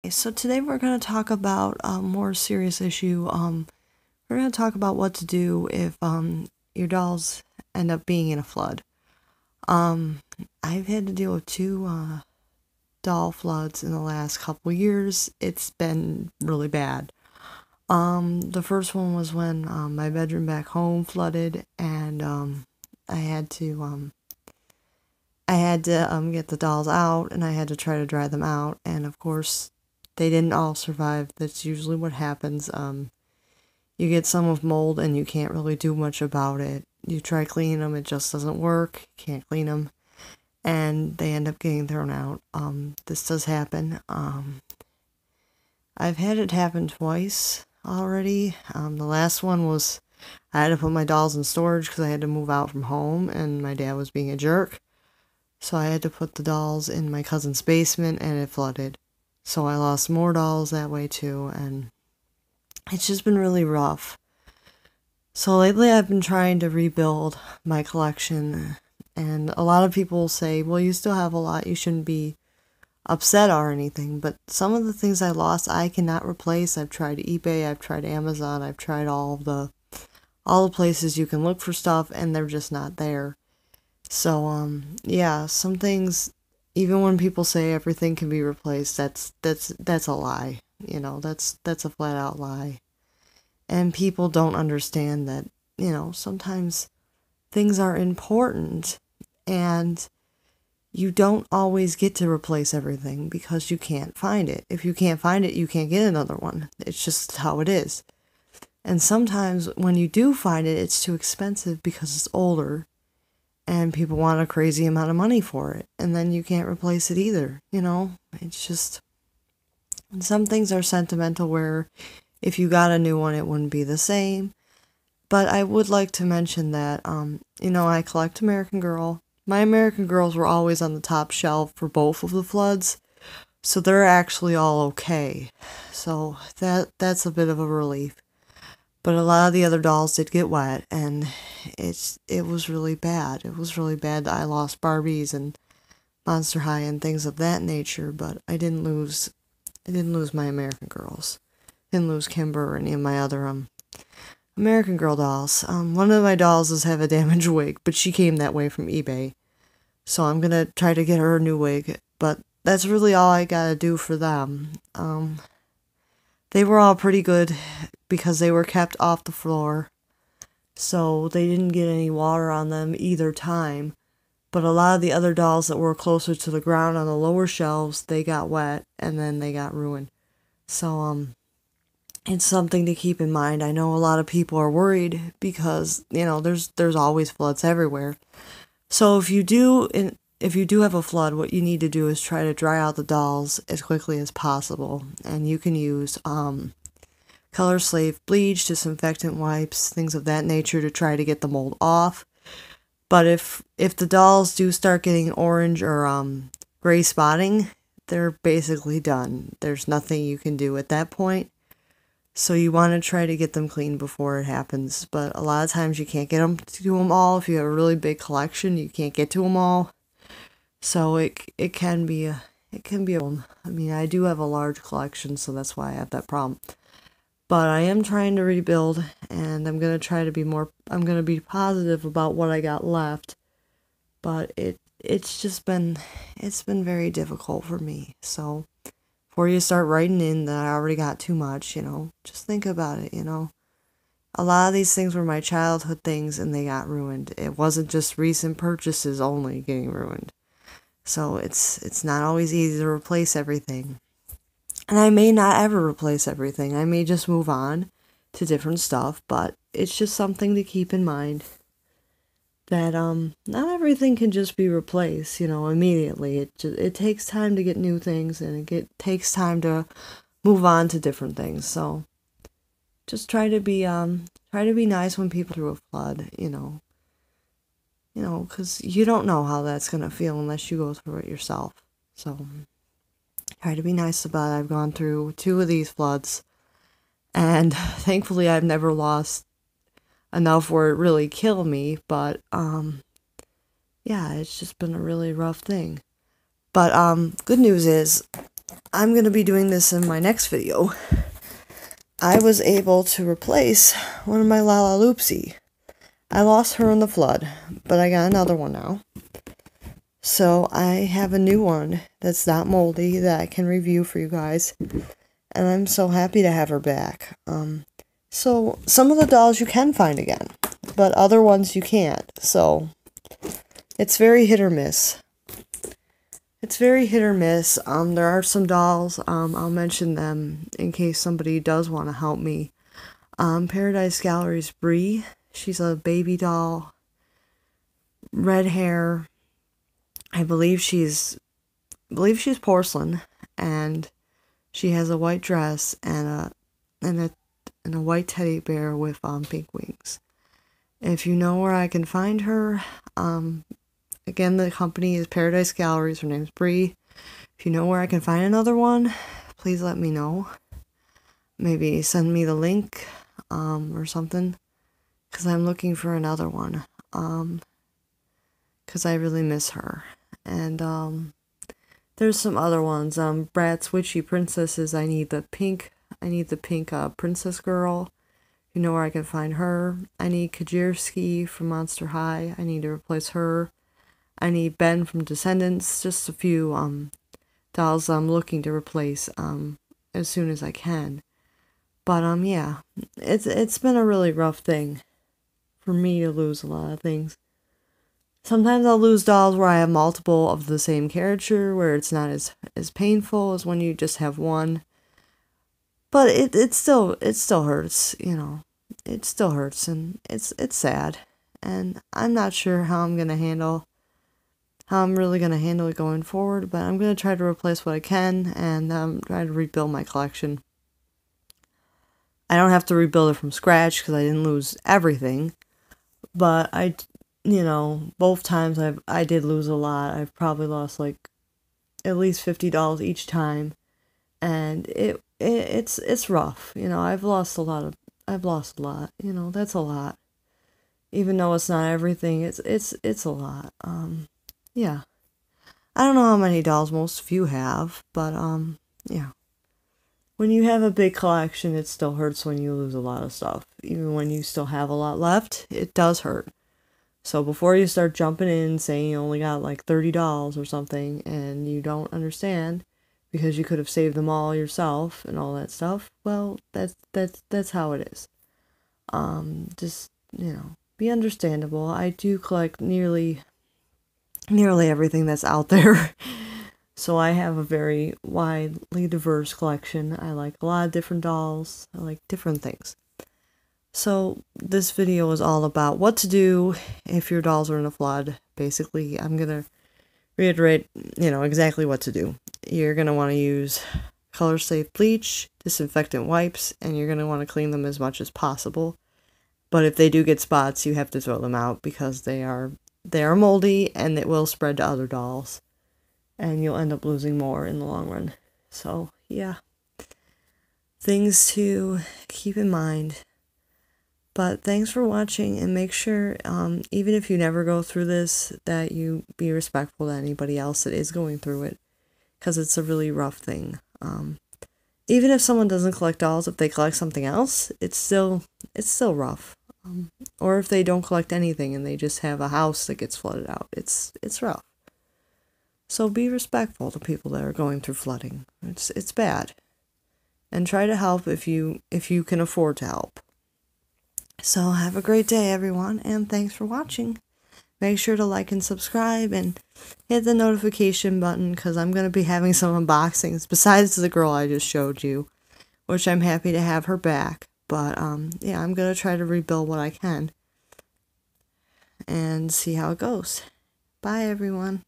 So today we're going to talk about a more serious issue. We're going to talk about what to do if your dolls end up being in a flood. Um, I've had to deal with two doll floods in the last couple years. It's been really bad. The first one was when my bedroom back home flooded, and I had to get the dolls out, and I had to try to dry them out, and of course they didn't all survive. That's usually what happens. You get some with mold and you can't really do much about it. You try cleaning them, it just doesn't work. Can't clean them, and they end up getting thrown out. This does happen. I've had it happen twice already. The last one was I had to put my dolls in storage because I had to move out from home and my dad was being a jerk. So I had to put the dolls in my cousin's basement and it flooded. So I lost more dolls that way too, and it's just been really rough. So lately I've been trying to rebuild my collection, and a lot of people say, well, you still have a lot, you shouldn't be upset or anything, but some of the things I lost I cannot replace. I've tried eBay, I've tried Amazon, I've tried all the places you can look for stuff, and they're just not there. So yeah, some things, even when people say everything can be replaced, that's a lie. That's a flat out lie. And people don't understand that, sometimes things are important and you don't always get to replace everything because you can't find it. If you can't find it, you can't get another one. It's just how it is. And sometimes when you do find it, it's too expensive because it's older and people want a crazy amount of money for it. And then you can't replace it either. It's just, some things are sentimental where if you got a new one, it wouldn't be the same. But I would like to mention that, I collect American Girl. My American Girls were always on the top shelf for both of the floods, so they're actually all okay. So that's a bit of a relief. But a lot of the other dolls did get wet, and it was really bad. It was really bad that I lost Barbies and Monster High and things of that nature, but I didn't lose my American Girls. Didn't lose Kimber or any of my other American Girl dolls. One of my dolls does have a damaged wig, but she came that way from eBay. So I'm gonna try to get her a new wig, but that's really all I gotta do for them. They were all pretty good because they were kept off the floor, so they didn't get any water on them either time. But a lot of the other dolls that were closer to the ground on the lower shelves, they got wet and then they got ruined. So it's something to keep in mind. I know a lot of people are worried because, there's always floods everywhere. So if you do have a flood, what you need to do is try to dry out the dolls as quickly as possible. And you can use Color Slave bleach, disinfectant wipes, things of that nature to try to get the mold off. But if the dolls do start getting orange or gray spotting, they're basically done. There's nothing you can do at that point. So you want to try to get them clean before it happens. But a lot of times you can't get them to do them all. If you have a really big collection, you can't get to them all. So it can be a problem. I mean, I do have a large collection, so that's why I have that problem. But I am trying to rebuild, and I'm going to be positive about what I got left. But it's been very difficult for me. So before you start writing in that I already got too much, just think about it, A lot of these things were my childhood things and they got ruined. It wasn't just recent purchases only getting ruined. So it's not always easy to replace everything. And I may not ever replace everything. I may just move on to different stuff, but it's just something to keep in mind that not everything can just be replaced, immediately. It takes time to get new things, and it takes time to move on to different things. So just try to be nice when people through a flood, because you don't know how that's gonna feel unless you go through it yourself. So try to be nice about it. I've gone through 2 of these floods, and thankfully I've never lost enough where it really killed me, but yeah, it's just been a really rough thing. But good news is I'm going to be doing this in my next video. I was able to replace one of my Lala Loopsy. I lost her in the flood, but I got another one now. So I have a new one that's not moldy that I can review for you guys. And I'm so happy to have her back. So some of the dolls you can find again, but other ones you can't. So it's very hit or miss. It's very hit or miss. There are some dolls, I'll mention them in case somebody does want to help me. Paradise Gallery's Brie. She's a baby doll. Red hair. I believe she's porcelain, and she has a white dress and a white teddy bear with pink wings. If you know where I can find her, again, the company is Paradise Galleries. Her name's Brie. If you know where I can find another one, please let me know. Maybe send me the link or something, because I'm looking for another one. Because I really miss her. And there's some other ones. Bratz Witchy Princesses. I need the pink princess girl. You know where I can find her. I need Kajirski from Monster High. I need to replace her. I need Ben from Descendants. Just a few dolls I'm looking to replace as soon as I can. But yeah, it's been a really rough thing for me to lose a lot of things. Sometimes I'll lose dolls where I have multiple of the same character, where it's not as painful as when you just have one. But it still hurts, you know. It still hurts, and it's sad. And I'm not sure how I'm really gonna handle it going forward, but I'm gonna try to replace what I can and try to rebuild my collection. I don't have to rebuild it from scratch because I didn't lose everything, but both times I did lose a lot. I've probably lost like at least $50 each time, and it's rough. I've lost a lot. That's a lot. Even though it's not everything, it's a lot. Yeah. I don't know how many dolls most of you have, but yeah. When you have a big collection, it still hurts when you lose a lot of stuff. Even when you still have a lot left, it does hurt. So before you start jumping in saying you only got like $30 or something and you don't understand because you could have saved them all yourself and all that stuff, well, that's how it is. Just, be understandable. I do collect nearly everything that's out there. So I have a very widely diverse collection. I like a lot of different dolls. I like different things. So this video is all about what to do if your dolls are in a flood. Basically, I'm going to reiterate, exactly what to do. You're going to want to use color-safe bleach, disinfectant wipes, and you're going to want to clean them as much as possible. But if they do get spots, you have to throw them out because they are moldy and it will spread to other dolls. And you'll end up losing more in the long run. So, yeah. Things to keep in mind. But thanks for watching, and make sure, even if you never go through this, that you be respectful to anybody else that is going through it, because it's a really rough thing. Even if someone doesn't collect dolls, if they collect something else, it's still rough. Or if they don't collect anything and they just have a house that gets flooded out, it's rough. So be respectful to people that are going through flooding. It's bad, and try to help if you can afford to help. So have a great day, everyone, and thanks for watching. Make sure to like and subscribe and hit the notification button, because I'm going to be having some unboxings besides the girl I just showed you, which I'm happy to have her back. But yeah, I'm going to try to rebuild what I can and see how it goes. Bye, everyone.